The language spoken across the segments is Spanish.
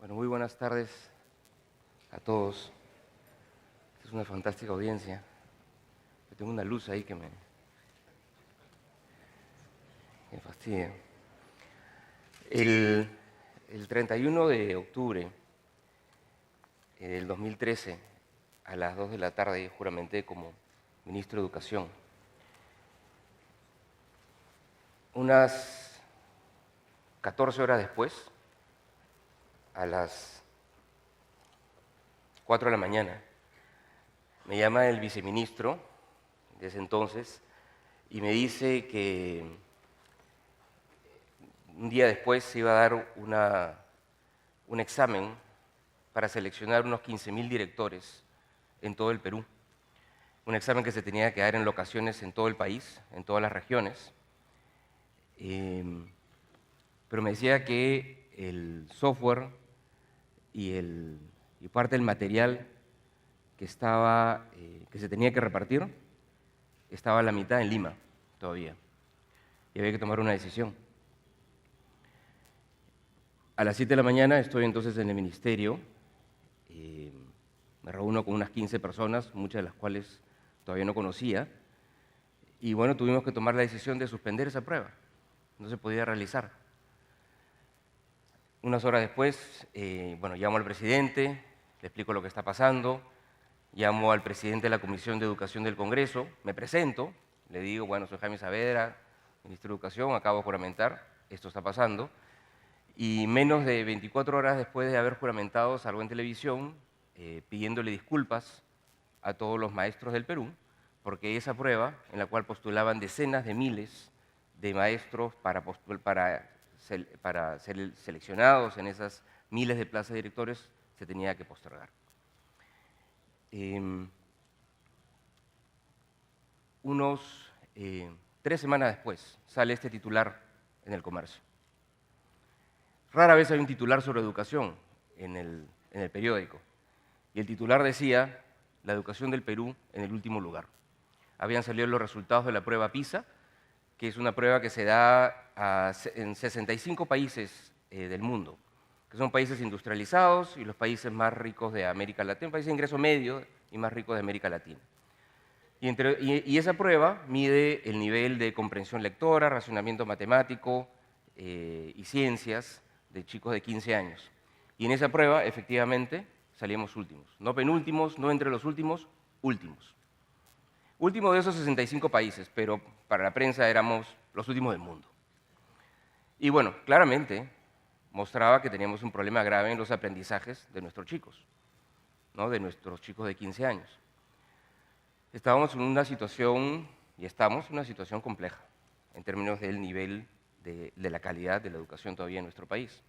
Bueno, muy buenas tardes a todos. Es una fantástica audiencia. Yo tengo una luz ahí que me fastidia. El 31 de octubre del 2013, a las 2 de la tarde, juramenté como ministro de Educación. Unas 14 horas después, a las 4 de la mañana, me llama el viceministro de ese entonces y me dice que un día después se iba a dar un examen para seleccionar unos 15.000 directores en todo el Perú. Un examen que se tenía que dar en locaciones en todo el país, en todas las regiones. Pero me decía que el software y parte del material que se tenía que repartir estaba a la mitad en Lima todavía. Y había que tomar una decisión. A las 7 de la mañana estoy entonces en el ministerio, me reúno con unas 15 personas, muchas de las cuales todavía no conocía, y bueno, tuvimos que tomar la decisión de suspender esa prueba, no se podía realizar. Unas horas después, llamo al presidente, le explico lo que está pasando, llamo al presidente de la Comisión de Educación del Congreso, me presento, le digo, bueno, soy Jaime Saavedra, ministro de Educación, acabo de juramentar, esto está pasando. Y menos de 24 horas después de haber juramentado, salgo en televisión pidiéndole disculpas a todos los maestros del Perú, porque esa prueba, en la cual postulaban decenas de miles de maestros para ser seleccionados en esas miles de plazas de directores, se tenía que postergar. Unos 3 semanas después sale este titular en El Comercio. Rara vez hay un titular sobre educación en el periódico. Y el titular decía, la educación del Perú en el último lugar. Habían salido los resultados de la prueba PISA, que es una prueba que se da en 65 países del mundo, que son países industrializados y los países más ricos de América Latina, países de ingreso medio y más ricos de América Latina. Y esa prueba mide el nivel de comprensión lectora, razonamiento matemático y ciencias de chicos de 15 años. Y en esa prueba, efectivamente, salimos últimos. No penúltimos, no entre los últimos, últimos. Último de esos 65 países, pero para la prensa éramos los últimos del mundo. Y bueno, claramente mostraba que teníamos un problema grave en los aprendizajes de nuestros chicos, ¿no? De nuestros chicos de 15 años. Estábamos en una situación, y estamos en una situación compleja, en términos del nivel de la calidad de la educación todavía en nuestro país.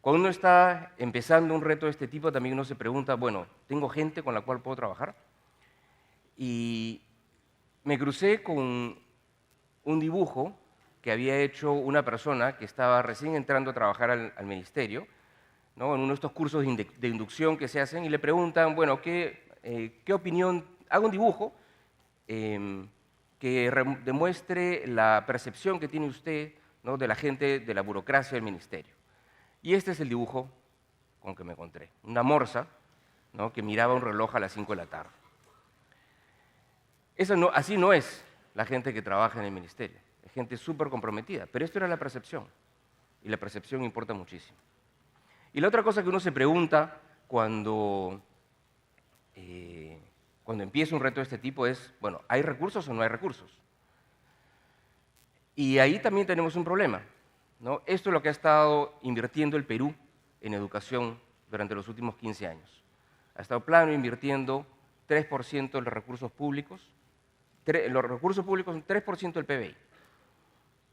Cuando uno está empezando un reto de este tipo, también uno se pregunta, bueno, ¿tengo gente con la cual puedo trabajar? Y me crucé con un dibujo que había hecho una persona que estaba recién entrando a trabajar al ministerio, ¿no? En uno de estos cursos de inducción que se hacen, y le preguntan, bueno, ¿qué opinión? Haga un dibujo que demuestre la percepción que tiene usted, ¿no? De la gente de la burocracia del ministerio. Y este es el dibujo con que me encontré. Una morsa, ¿no? Que miraba un reloj a las 5 de la tarde. Así no es la gente que trabaja en el ministerio. Es gente súper comprometida, pero esto era la percepción. Y la percepción importa muchísimo. Y la otra cosa que uno se pregunta cuando empieza un reto de este tipo es, bueno, ¿hay recursos o no hay recursos? Y ahí también tenemos un problema, ¿no? Esto es lo que ha estado invirtiendo el Perú en educación durante los últimos 15 años. Ha estado plano invirtiendo 3% de los recursos públicos. Los recursos públicos son 3% del PBI.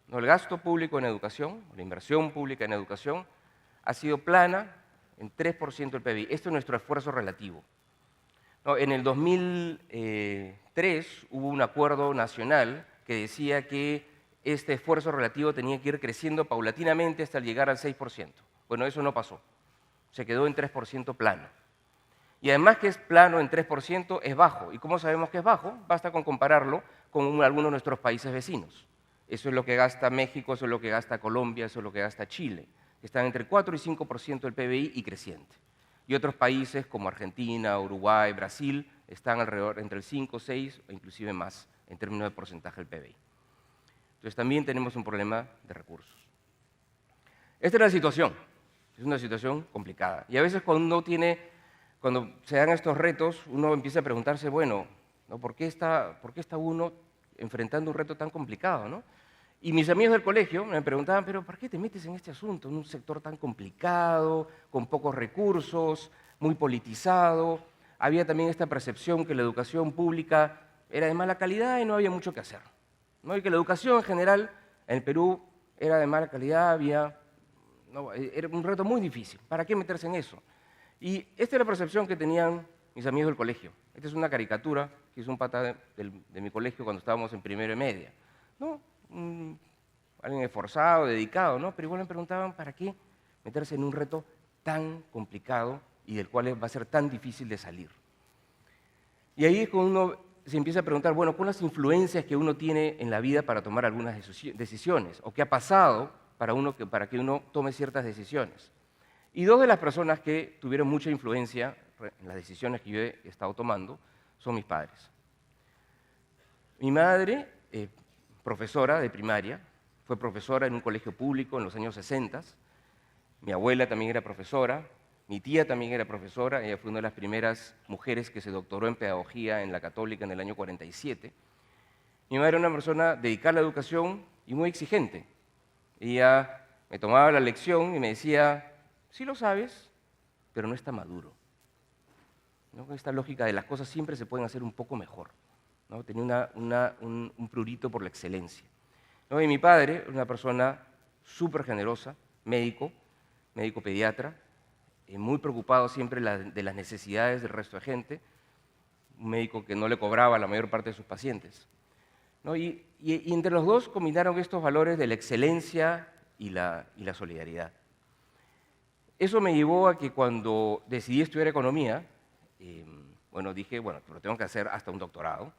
¿No? El gasto público en educación, la inversión pública en educación, ha sido plana en 3% del PBI. Esto es nuestro esfuerzo relativo. No, en el 2003 hubo un acuerdo nacional que decía que este esfuerzo relativo tenía que ir creciendo paulatinamente hasta llegar al 6%. Bueno, eso no pasó. Se quedó en 3% plano. Y además que es plano en 3%, es bajo. ¿Y cómo sabemos que es bajo? Basta con compararlo con algunos de nuestros países vecinos. Eso es lo que gasta México, eso es lo que gasta Colombia, eso es lo que gasta Chile. que están entre 4 y 5% del PBI y creciente. Y otros países como Argentina, Uruguay, Brasil, están alrededor entre el 5, 6 o inclusive más en términos de porcentaje del PBI. Entonces también tenemos un problema de recursos. Esta es la situación. Es una situación complicada. Y a veces cuando se dan estos retos, uno empieza a preguntarse, bueno, ¿no? ¿Por qué está uno enfrentando un reto tan complicado, ¿no? Y mis amigos del colegio me preguntaban, pero ¿por qué te metes en este asunto, en un sector tan complicado, con pocos recursos, muy politizado? Había también esta percepción que la educación pública era de mala calidad y no había mucho que hacer, ¿no? Y que la educación en general en el Perú era de mala calidad, era un reto muy difícil. ¿Para qué meterse en eso? Y esta es la percepción que tenían mis amigos del colegio. Esta es una caricatura que hizo un pata de mi colegio cuando estábamos en primero y media, ¿no? Alguien esforzado, dedicado, ¿no? Pero igual me preguntaban, ¿para qué meterse en un reto tan complicado y del cual va a ser tan difícil de salir? Y ahí es cuando uno se empieza a preguntar, bueno, ¿cuáles son las influencias que uno tiene en la vida para tomar algunas decisiones? ¿O qué ha pasado para que uno tome ciertas decisiones? Y dos de las personas que tuvieron mucha influencia en las decisiones que yo he estado tomando son mis padres. Mi madre, profesora de primaria, fue profesora en un colegio público en los años 60. Mi abuela también era profesora, mi tía también era profesora, ella fue una de las primeras mujeres que se doctoró en pedagogía en la Católica en el año 47. Mi madre era una persona dedicada a la educación y muy exigente. Ella me tomaba la lección y me decía, sí lo sabes, pero no está maduro, ¿no? Con esta lógica de las cosas siempre se pueden hacer un poco mejor, ¿no? Tenía un prurito por la excelencia, ¿no? Y mi padre, una persona súper generosa, médico pediatra, muy preocupado siempre de las necesidades del resto de gente, un médico que no le cobraba a la mayor parte de sus pacientes, ¿no? Y entre los dos combinaron estos valores de la excelencia y la solidaridad. Eso me llevó a que cuando decidí estudiar economía, dije, bueno, lo tengo que hacer hasta un doctorado.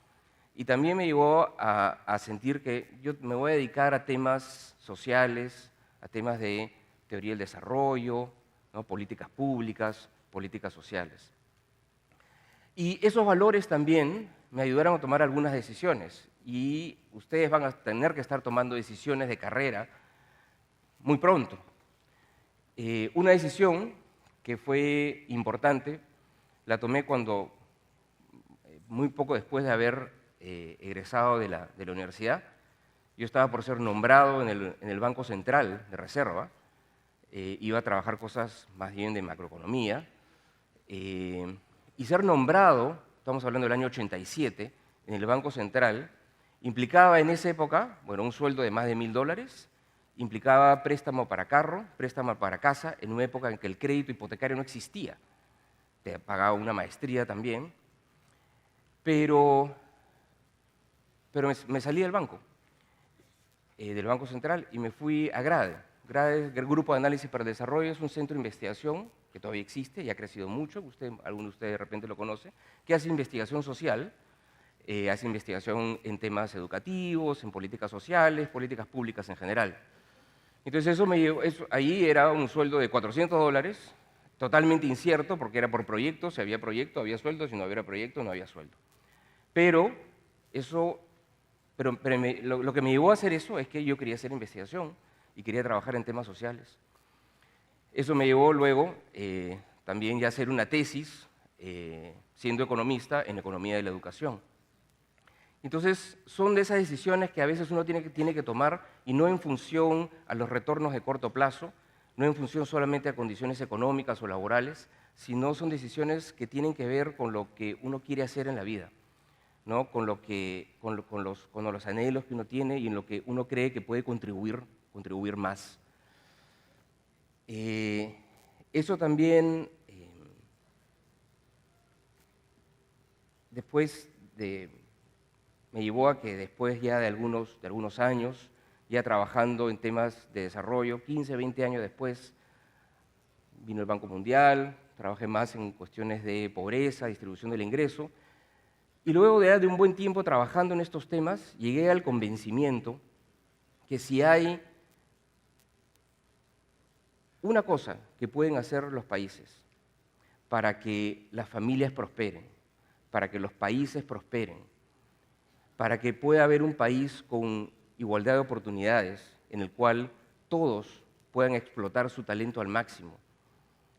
Y también me llevó a sentir que yo me voy a dedicar a temas sociales, a temas de teoría del desarrollo, ¿no? Políticas públicas, políticas sociales. Y esos valores también me ayudaron a tomar algunas decisiones. Y ustedes van a tener que estar tomando decisiones de carrera muy pronto. Una decisión que fue importante la tomé cuando, muy poco después de haber egresado de la universidad, yo estaba por ser nombrado en el Banco Central de Reserva, iba a trabajar cosas más bien de macroeconomía, y ser nombrado, estamos hablando del año 87, en el Banco Central, implicaba en esa época, bueno, un sueldo de más de $1000, implicaba préstamo para carro, préstamo para casa, en una época en que el crédito hipotecario no existía. Te pagaba una maestría también, pero me salí del banco Central, y me fui a GRADE. GRADE es el Grupo de Análisis para el Desarrollo, es un centro de investigación que todavía existe y ha crecido mucho, alguno de ustedes de repente lo conoce, que hace investigación social, hace investigación en temas educativos, en políticas sociales, políticas públicas en general. Entonces ahí era un sueldo de $400, totalmente incierto porque era por proyecto, si había proyecto había sueldo, si no había proyecto no había sueldo. Pero lo que me llevó a hacer eso es que yo quería hacer investigación y quería trabajar en temas sociales. Eso me llevó luego también ya a hacer una tesis, siendo economista, en economía de la educación. Entonces, son de esas decisiones que a veces uno tiene que tomar, y no en función a los retornos de corto plazo, no en función solamente a condiciones económicas o laborales, sino son decisiones que tienen que ver con lo que uno quiere hacer en la vida, ¿no? Con los anhelos que uno tiene y en lo que uno cree que puede contribuir más. Eso también, me llevó a que después ya de algunos años, ya trabajando en temas de desarrollo, 15, 20 años después, vino el Banco Mundial, trabajé más en cuestiones de pobreza, distribución del ingreso, y luego de un buen tiempo trabajando en estos temas, llegué al convencimiento que si hay una cosa que pueden hacer los países para que las familias prosperen, para que los países prosperen, para que pueda haber un país con igualdad de oportunidades en el cual todos puedan explotar su talento al máximo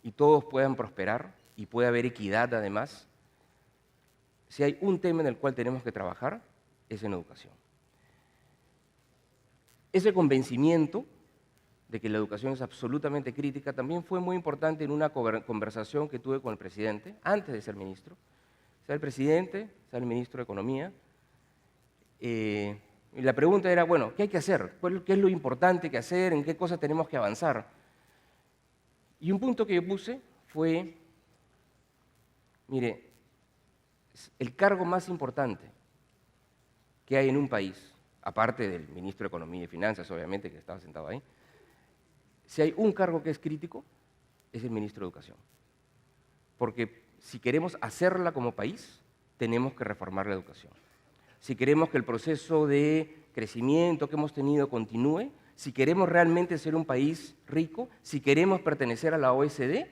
y todos puedan prosperar y pueda haber equidad además, si hay un tema en el cual tenemos que trabajar, es en educación. Ese convencimiento de que la educación es absolutamente crítica también fue muy importante en una conversación que tuve con el presidente antes de ser ministro. Sea el presidente, sea el ministro de Economía. Y la pregunta era, bueno, ¿qué hay que hacer? ¿Qué es lo importante que hacer? ¿En qué cosas tenemos que avanzar? Y un punto que yo puse fue, mire, el cargo más importante que hay en un país, aparte del ministro de Economía y Finanzas, obviamente, que estaba sentado ahí, si hay un cargo que es crítico, es el ministro de Educación. Porque si queremos hacerla como país, tenemos que reformar la educación. Si queremos que el proceso de crecimiento que hemos tenido continúe, si queremos realmente ser un país rico, si queremos pertenecer a la OECD,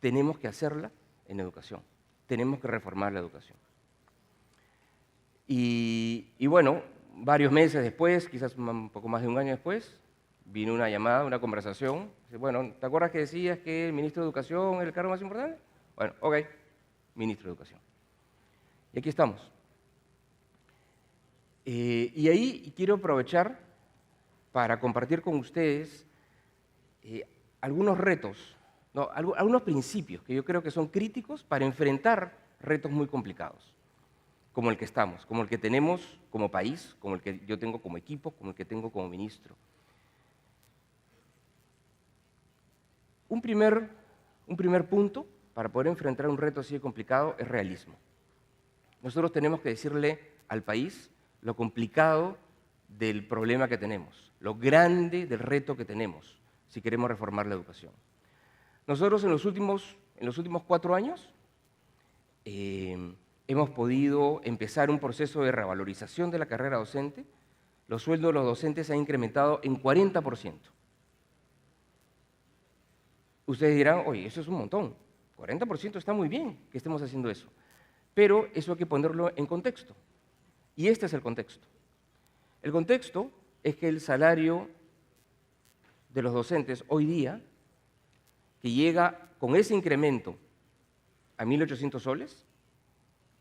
tenemos que hacerla en educación. Tenemos que reformar la educación. Y bueno, varios meses después, quizás un poco más de un año después, vino una llamada, una conversación. Dice, bueno, ¿te acuerdas que decías que el ministro de Educación es el cargo más importante? Bueno, ok, ministro de Educación. Y aquí estamos. Y ahí quiero aprovechar para compartir con ustedes algunos retos, no, algunos principios que yo creo que son críticos para enfrentar retos muy complicados, como el que estamos, como el que tenemos como país, como el que yo tengo como equipo, como el que tengo como ministro. Un primer punto para poder enfrentar un reto así de complicado es realismo. Nosotros tenemos que decirle al país lo complicado del problema que tenemos, lo grande del reto que tenemos si queremos reformar la educación. Nosotros en los últimos 4 años hemos podido empezar un proceso de revalorización de la carrera docente. Los sueldos de los docentes se han incrementado en 40%. Ustedes dirán, oye, eso es un montón, 40% está muy bien que estemos haciendo eso, pero eso hay que ponerlo en contexto. Y este es el contexto. El contexto es que el salario de los docentes hoy día, que llega con ese incremento a 1.800 soles,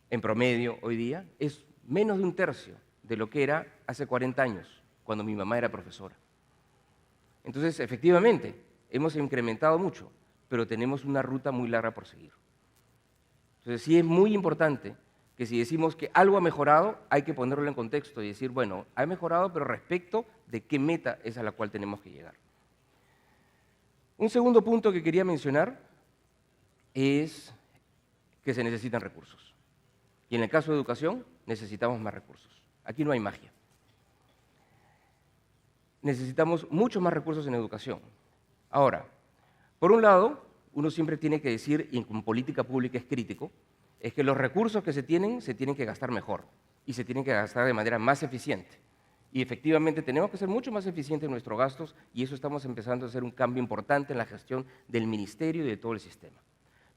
en promedio hoy día, es menos de un tercio de lo que era hace 40 años, cuando mi mamá era profesora. Entonces, efectivamente, hemos incrementado mucho, pero tenemos una ruta muy larga por seguir. Entonces, sí es muy importante que si decimos que algo ha mejorado, hay que ponerlo en contexto y decir, bueno, ha mejorado, pero respecto de qué meta es a la cual tenemos que llegar. Un segundo punto que quería mencionar es que se necesitan recursos. Y en el caso de educación, necesitamos más recursos. Aquí no hay magia. Necesitamos muchos más recursos en educación. Ahora, por un lado, uno siempre tiene que decir, y en política pública es crítico, es que los recursos que se tienen que gastar mejor y se tienen que gastar de manera más eficiente. Y efectivamente tenemos que ser mucho más eficientes en nuestros gastos y eso estamos empezando a hacer un cambio importante en la gestión del ministerio y de todo el sistema.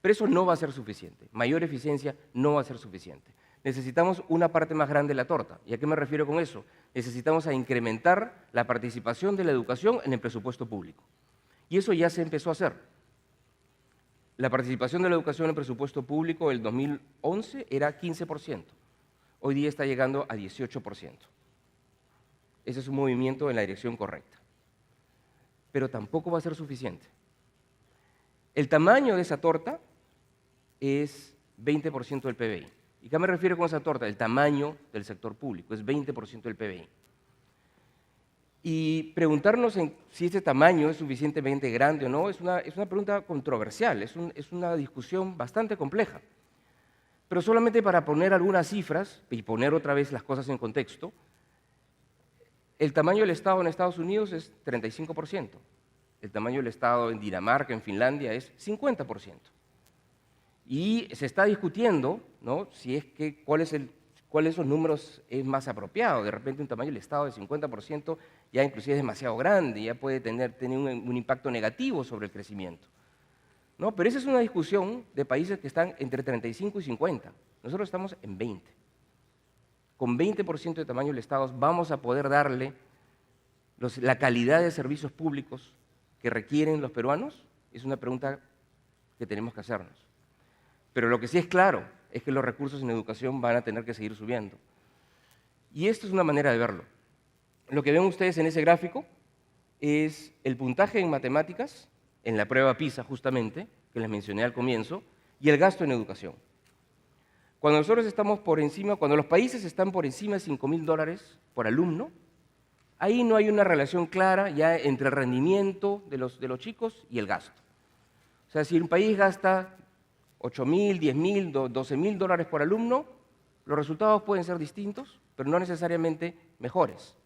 Pero eso no va a ser suficiente. Mayor eficiencia no va a ser suficiente. Necesitamos una parte más grande de la torta. ¿Y a qué me refiero con eso? Necesitamos incrementar la participación de la educación en el presupuesto público. Y eso ya se empezó a hacer. La participación de la educación en el presupuesto público del 2011 era 15%. Hoy día está llegando a 18%. Ese es un movimiento en la dirección correcta. Pero tampoco va a ser suficiente. El tamaño de esa torta es 20% del PBI. ¿Y qué me refiero con esa torta? El tamaño del sector público es 20% del PBI. Y preguntarnos si este tamaño es suficientemente grande o no es una pregunta controversial, es una discusión bastante compleja. Pero solamente para poner algunas cifras y poner otra vez las cosas en contexto, el tamaño del Estado en Estados Unidos es 35%, el tamaño del Estado en Dinamarca, en Finlandia, es 50%. Y se está discutiendo, ¿no?, cuál cuál de esos números es más apropiado. De repente un tamaño del Estado de 50% ya inclusive es demasiado grande, ya puede tener un impacto negativo sobre el crecimiento, ¿no? Pero esa es una discusión de países que están entre 35 y 50. Nosotros estamos en 20. Con 20% de tamaño del Estado vamos a poder darle la calidad de servicios públicos que requieren los peruanos. Es una pregunta que tenemos que hacernos. Pero lo que sí es claro es que los recursos en educación van a tener que seguir subiendo. Y esto es una manera de verlo. Lo que ven ustedes en ese gráfico es el puntaje en matemáticas, en la prueba PISA justamente, que les mencioné al comienzo, y el gasto en educación. Cuando nosotros estamos por encima, cuando los países están por encima de $5.000 por alumno, ahí no hay una relación clara ya entre el rendimiento de los chicos y el gasto. O sea, si un país gasta $8.000, $10.000, $12.000 por alumno, los resultados pueden ser distintos, pero no necesariamente mejores.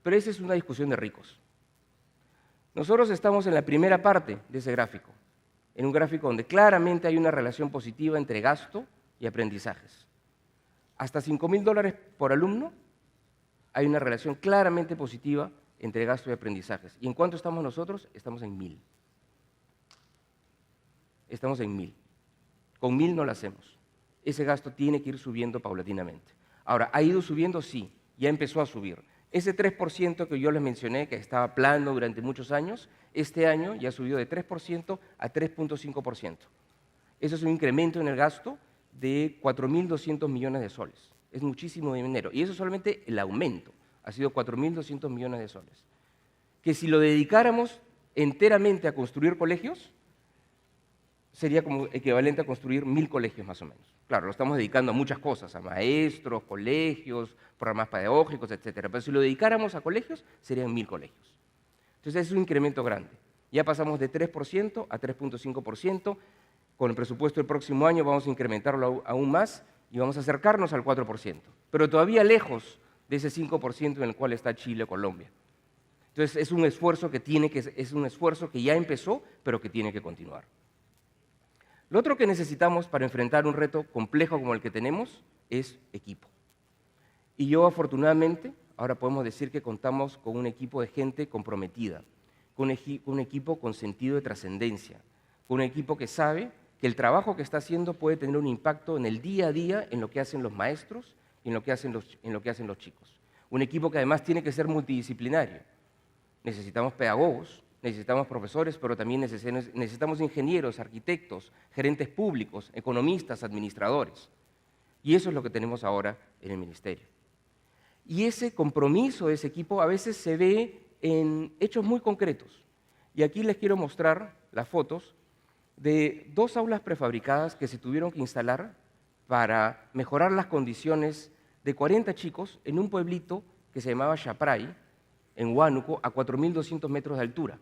Pero esa es una discusión de ricos. Nosotros estamos en la primera parte de ese gráfico, en un gráfico donde claramente hay una relación positiva entre gasto y aprendizajes. Hasta $5.000 por alumno hay una relación claramente positiva entre gasto y aprendizajes. ¿Y en cuánto estamos nosotros? Estamos en 1.000. Estamos en 1.000. Con 1.000 no lo hacemos. Ese gasto tiene que ir subiendo paulatinamente. Ahora, ¿ha ido subiendo? Sí, ya empezó a subir. Ese 3% que yo les mencioné, que estaba plano durante muchos años, este año ya subió de 3% a 3.5%. Eso es un incremento en el gasto de 4.200 millones de soles. Es muchísimo dinero. Y eso es solamente el aumento. Ha sido 4.200 millones de soles. Que si lo dedicáramos enteramente a construir colegios, sería como equivalente a construir 1.000 colegios más o menos. Claro, lo estamos dedicando a muchas cosas, a maestros, colegios, programas pedagógicos, etcétera. Pero si lo dedicáramos a colegios, serían 1.000 colegios. Entonces es un incremento grande. Ya pasamos de 3% a 3.5%. Con el presupuesto del próximo año vamos a incrementarlo aún más y vamos a acercarnos al 4%. Pero todavía lejos de ese 5% en el cual está Chile o Colombia. Entonces es un esfuerzo que ya empezó, pero que tiene que continuar. Lo otro que necesitamos para enfrentar un reto complejo como el que tenemos es equipo. Y yo, afortunadamente, ahora podemos decir que contamos con un equipo de gente comprometida, con un equipo con sentido de trascendencia, con un equipo que sabe que el trabajo que está haciendo puede tener un impacto en el día a día en lo que hacen los maestros y en lo que hacen los chicos. Un equipo que además tiene que ser multidisciplinario. Necesitamos pedagogos, necesitamos profesores, pero también necesitamos ingenieros, arquitectos, gerentes públicos, economistas, administradores. Y eso es lo que tenemos ahora en el Ministerio. Y ese compromiso de ese equipo a veces se ve en hechos muy concretos. Y aquí les quiero mostrar las fotos de 2 aulas prefabricadas que se tuvieron que instalar para mejorar las condiciones de 40 chicos en un pueblito que se llamaba Chapray, en Huánuco, a 4.200 metros de altura.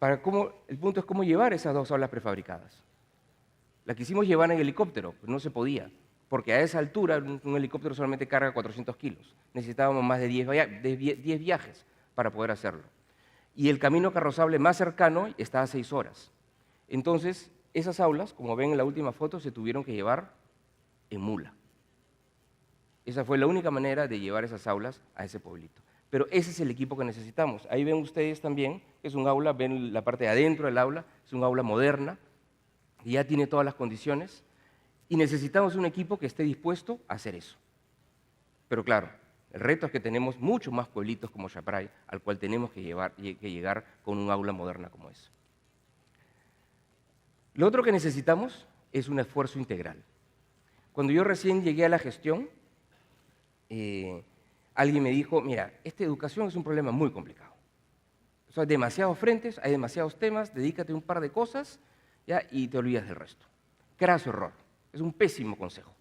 El punto es cómo llevar esas 2 aulas prefabricadas. La quisimos llevar en helicóptero, pero no se podía, porque a esa altura un helicóptero solamente carga 400 kilos. Necesitábamos más de 10 viajes para poder hacerlo. Y el camino carrozable más cercano está a 6 horas. Entonces, esas aulas, como ven en la última foto, se tuvieron que llevar en mula. Esa fue la única manera de llevar esas aulas a ese pueblito. Pero ese es el equipo que necesitamos. Ahí ven ustedes también que es un aula, ven la parte de adentro del aula, es un aula moderna, que ya tiene todas las condiciones, y necesitamos un equipo que esté dispuesto a hacer eso. Pero claro, el reto es que tenemos muchos más pueblitos como Chapray, al cual tenemos que llegar con un aula moderna como esa. Lo otro que necesitamos es un esfuerzo integral. Cuando yo recién llegué a la gestión, alguien me dijo, mira, esta educación es un problema muy complicado. O sea, hay demasiados frentes, hay demasiados temas, dedícate a un par de cosas ¿ya? Y te olvidas del resto. Craso error, es un pésimo consejo.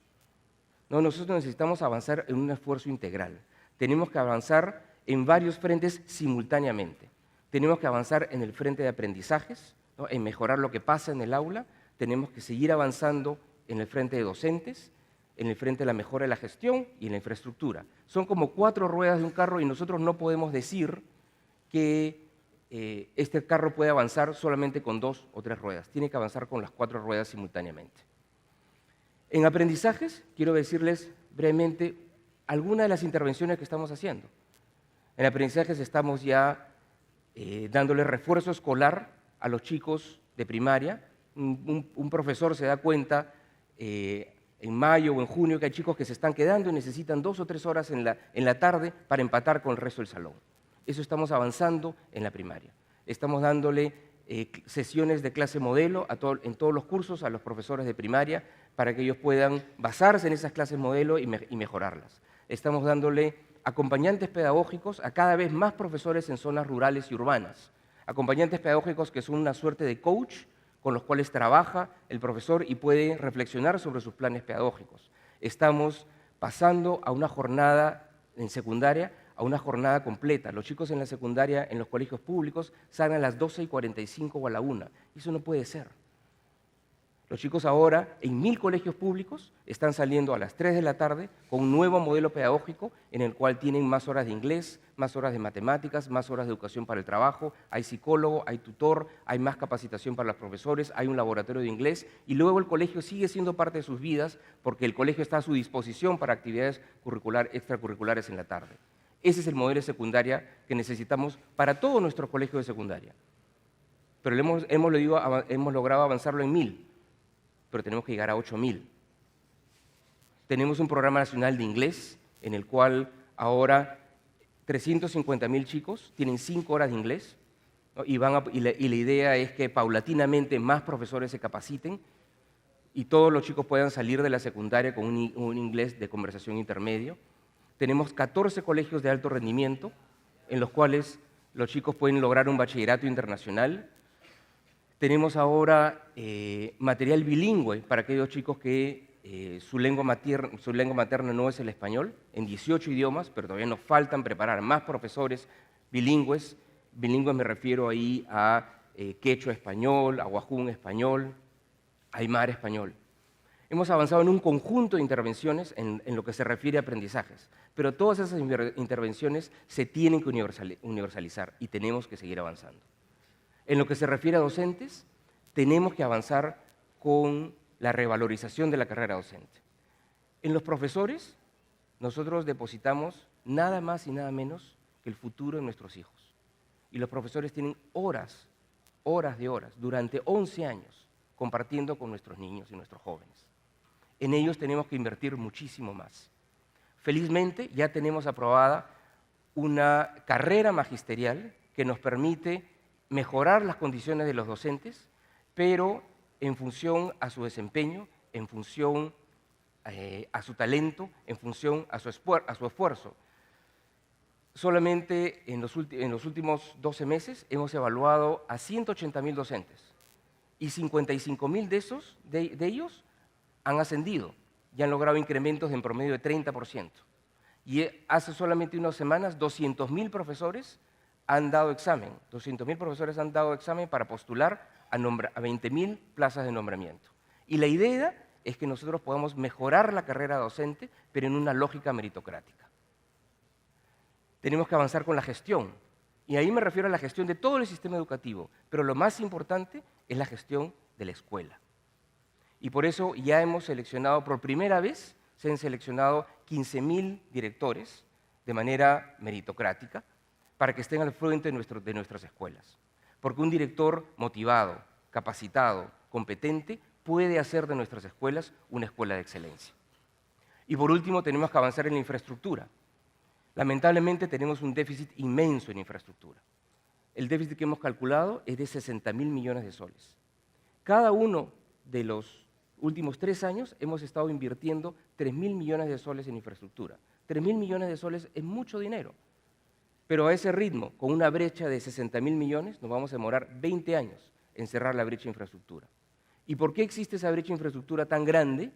No, nosotros necesitamos avanzar en un esfuerzo integral. Tenemos que avanzar en varios frentes simultáneamente. Tenemos que avanzar en el frente de aprendizajes, ¿no? En mejorar lo que pasa en el aula. Tenemos que seguir avanzando en el frente de docentes, en el frente de la mejora de la gestión y en la infraestructura. Son como 4 ruedas de un carro y nosotros no podemos decir que este carro puede avanzar solamente con 2 o 3 ruedas. Tiene que avanzar con las 4 ruedas simultáneamente. En aprendizajes, quiero decirles brevemente algunas de las intervenciones que estamos haciendo. En aprendizajes estamos ya dándole refuerzo escolar a los chicos de primaria. Un profesor se da cuenta en mayo o en junio que hay chicos que se están quedando y necesitan 2 o 3 horas en la tarde para empatar con el resto del salón. Eso estamos avanzando en la primaria. Estamos dándole sesiones de clase modelo en todos los cursos a los profesores de primaria para que ellos puedan basarse en esas clases modelo y mejorarlas. Estamos dándole acompañantes pedagógicos a cada vez más profesores en zonas rurales y urbanas. Acompañantes pedagógicos que son una suerte de coach con los cuales trabaja el profesor y puede reflexionar sobre sus planes pedagógicos. Estamos pasando a una jornada en secundaria, a una jornada completa. Los chicos en la secundaria, en los colegios públicos, salen a las 12:45 o a la 1. Eso no puede ser. Los chicos ahora, en 1000 colegios públicos, están saliendo a las 3 de la tarde con un nuevo modelo pedagógico en el cual tienen más horas de inglés, más horas de matemáticas, más horas de educación para el trabajo, hay psicólogo, hay tutor, hay más capacitación para los profesores, hay un laboratorio de inglés y luego el colegio sigue siendo parte de sus vidas porque el colegio está a su disposición para actividades extracurriculares en la tarde. Ese es el modelo de secundaria que necesitamos para todo nuestro colegio de secundaria. Pero hemos logrado avanzarlo en 1000. Pero tenemos que llegar a 8000. Tenemos un programa nacional de inglés en el cual ahora 350.000 chicos tienen 5 horas de inglés, ¿no? y la idea es que paulatinamente más profesores se capaciten y todos los chicos puedan salir de la secundaria con un inglés de conversación intermedio. Tenemos 14 colegios de alto rendimiento en los cuales los chicos pueden lograr un bachillerato internacional. Tenemos ahora material bilingüe para aquellos chicos que su lengua materna no es el español, en 18 idiomas, pero todavía nos faltan preparar más profesores bilingües. Bilingües me refiero ahí a quechua español, a wajún español, aymara español. Hemos avanzado en un conjunto de intervenciones en lo que se refiere a aprendizajes, pero todas esas intervenciones se tienen que universalizar y tenemos que seguir avanzando. En lo que se refiere a docentes, tenemos que avanzar con la revalorización de la carrera docente. En los profesores, nosotros depositamos nada más y nada menos que el futuro de nuestros hijos. Y los profesores tienen horas de horas, durante 11 años, compartiendo con nuestros niños y nuestros jóvenes. En ellos tenemos que invertir muchísimo más. Felizmente, ya tenemos aprobada una carrera magisterial que nos permite mejorar las condiciones de los docentes, pero en función a su desempeño, en función a su talento, en función a su esfuerzo. Solamente en los últimos 12 meses hemos evaluado a 180.000 docentes y 55.000 de ellos han ascendido y han logrado incrementos en promedio de 30%. Y hace solamente unas semanas 200.000 profesores han dado examen, 200.000 profesores han dado examen para postular a 20.000 plazas de nombramiento. Y la idea es que nosotros podamos mejorar la carrera docente, pero en una lógica meritocrática. Tenemos que avanzar con la gestión, y ahí me refiero a la gestión de todo el sistema educativo, pero lo más importante es la gestión de la escuela. Y por eso ya hemos seleccionado, por primera vez, se han seleccionado 15.000 directores de manera meritocrática, para que estén al frente de nuestras escuelas. Porque un director motivado, capacitado, competente, puede hacer de nuestras escuelas una escuela de excelencia. Y por último, tenemos que avanzar en la infraestructura. Lamentablemente tenemos un déficit inmenso en infraestructura. El déficit que hemos calculado es de 60.000 millones de soles. Cada uno de los últimos 3 años hemos estado invirtiendo 3.000 millones de soles en infraestructura. 3.000 millones de soles es mucho dinero. Pero a ese ritmo, con una brecha de 60.000 millones, nos vamos a demorar 20 años en cerrar la brecha de infraestructura. ¿Y por qué existe esa brecha de infraestructura tan grande?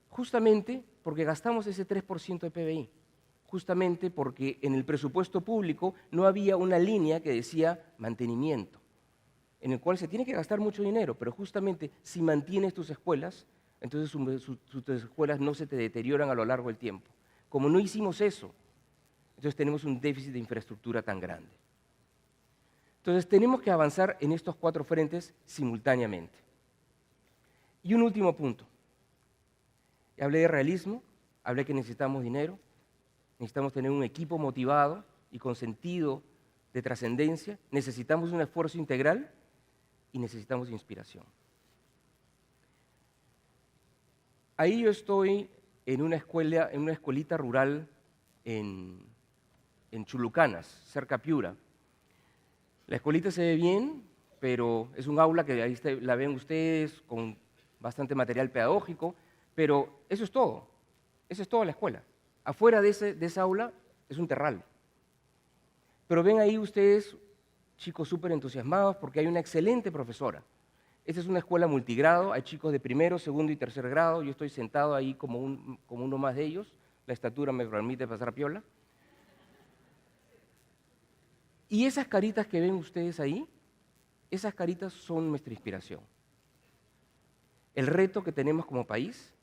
Justamente porque gastamos ese 3% de PBI. Justamente porque en el presupuesto público no había una línea que decía mantenimiento, en el cual se tiene que gastar mucho dinero, pero justamente si mantienes tus escuelas, entonces tus escuelas no se te deterioran a lo largo del tiempo. Como no hicimos eso, entonces tenemos un déficit de infraestructura tan grande. Entonces tenemos que avanzar en estos 4 frentes simultáneamente. Y un último punto. Hablé de realismo, hablé que necesitamos dinero, necesitamos tener un equipo motivado y con sentido de trascendencia, necesitamos un esfuerzo integral y necesitamos inspiración. Ahí yo estoy en una escuela, en una escuelita rural en Chulucanas, cerca a Piura. La escuelita se ve bien, pero es un aula que ahí la ven ustedes con bastante material pedagógico, pero eso es todo. Eso es toda la escuela. Afuera de esa aula es un terral. Pero ven ahí ustedes chicos súper entusiasmados porque hay una excelente profesora. Esta es una escuela multigrado, hay chicos de primero, segundo y tercer grado. Yo estoy sentado ahí como uno más de ellos. La estatura me permite pasar piola. Y esas caritas que ven ustedes ahí, esas caritas son nuestra inspiración. El reto que tenemos como país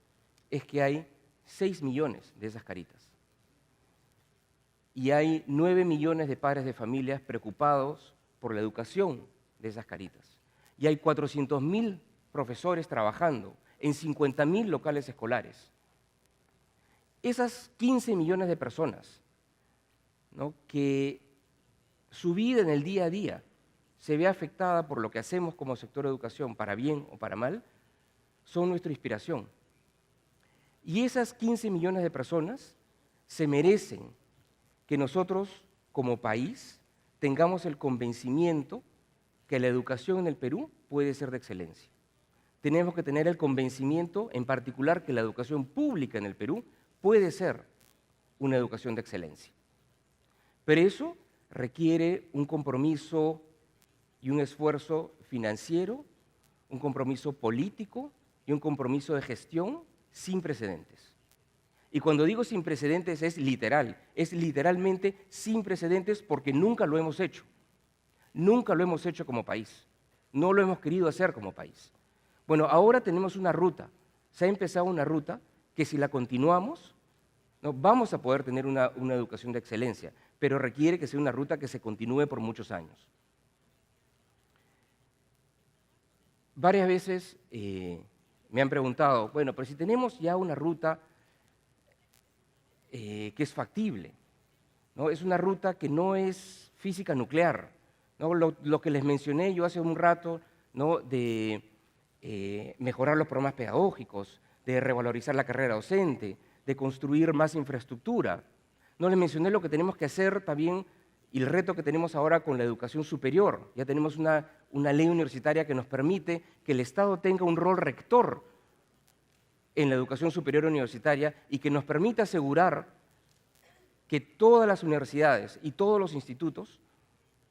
es que hay 6 millones de esas caritas. Y hay 9 millones de padres de familias preocupados por la educación de esas caritas. Y hay 400.000 profesores trabajando en 50.000 locales escolares. Esas 15 millones de personas, ¿no?, que su vida en el día a día se ve afectada por lo que hacemos como sector de educación, para bien o para mal, son nuestra inspiración. Y esas 15 millones de personas se merecen que nosotros, como país, tengamos el convencimiento que la educación en el Perú puede ser de excelencia. Tenemos que tener el convencimiento, en particular, que la educación pública en el Perú puede ser una educación de excelencia. Pero eso requiere un compromiso y un esfuerzo financiero, un compromiso político y un compromiso de gestión sin precedentes. Y cuando digo sin precedentes es literal, es literalmente sin precedentes porque nunca lo hemos hecho. Nunca lo hemos hecho como país. No lo hemos querido hacer como país. Bueno, ahora tenemos una ruta. Se ha empezado una ruta que si la continuamos, ¿no?, vamos a poder tener una educación de excelencia, pero requiere que sea una ruta que se continúe por muchos años. Varias veces me han preguntado, bueno, pero si tenemos ya una ruta que es factible, ¿no?, es una ruta que no es física nuclear, ¿no?, lo que les mencioné yo hace un rato, ¿no?, de mejorar los programas pedagógicos, de revalorizar la carrera docente, de construir más infraestructura. No les mencioné lo que tenemos que hacer también y el reto que tenemos ahora con la educación superior. Ya tenemos una ley universitaria que nos permite que el Estado tenga un rol rector en la educación superior universitaria y que nos permita asegurar que todas las universidades y todos los institutos,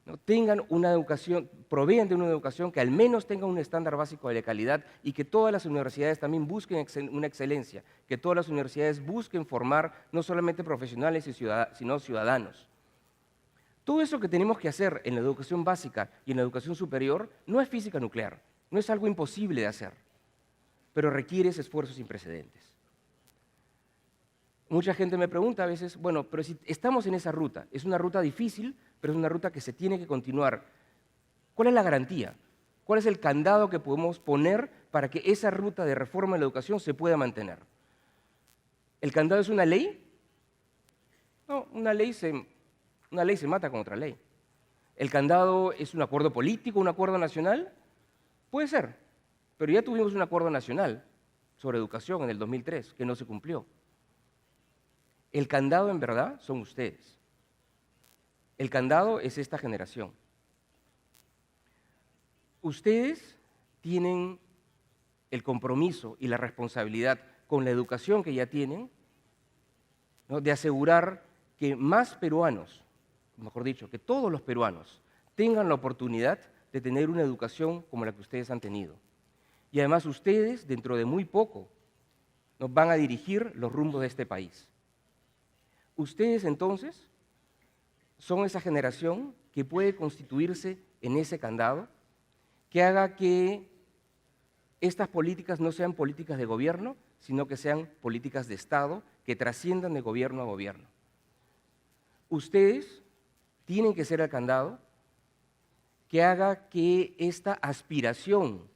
¿no?, tengan una educación, provean de una educación que al menos tenga un estándar básico de calidad y que todas las universidades también busquen una excelencia, que todas las universidades busquen formar no solamente profesionales sino ciudadanos. Todo eso que tenemos que hacer en la educación básica y en la educación superior no es física nuclear, no es algo imposible de hacer, pero requiere esfuerzos sin precedentes. Mucha gente me pregunta a veces, bueno, pero si estamos en esa ruta, es una ruta difícil, pero es una ruta que se tiene que continuar. ¿Cuál es la garantía? ¿Cuál es el candado que podemos poner para que esa ruta de reforma en la educación se pueda mantener? ¿El candado es una ley? No, una ley se mata con otra ley. ¿El candado es un acuerdo político, un acuerdo nacional? Puede ser, pero ya tuvimos un acuerdo nacional sobre educación en el 2003 que no se cumplió. El candado, en verdad, son ustedes. El candado es esta generación. Ustedes tienen el compromiso y la responsabilidad con la educación que ya tienen, ¿no?, de asegurar que más peruanos, mejor dicho, que todos los peruanos tengan la oportunidad de tener una educación como la que ustedes han tenido. Y además ustedes, dentro de muy poco, nos van a dirigir los rumbos de este país. Ustedes, entonces, son esa generación que puede constituirse en ese candado, que haga que estas políticas no sean políticas de gobierno, sino que sean políticas de Estado que trasciendan de gobierno a gobierno. Ustedes tienen que ser el candado que haga que esta aspiración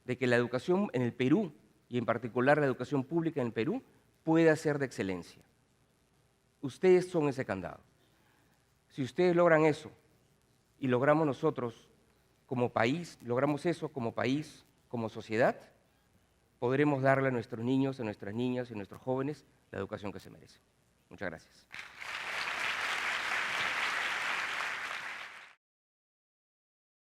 de que la educación en el Perú y en particular la educación pública en el Perú, pueda ser de excelencia. Ustedes son ese candado. Si ustedes logran eso y logramos nosotros como país, logramos eso como país, como sociedad, podremos darle a nuestros niños, a nuestras niñas y a nuestros jóvenes la educación que se merecen. Muchas gracias.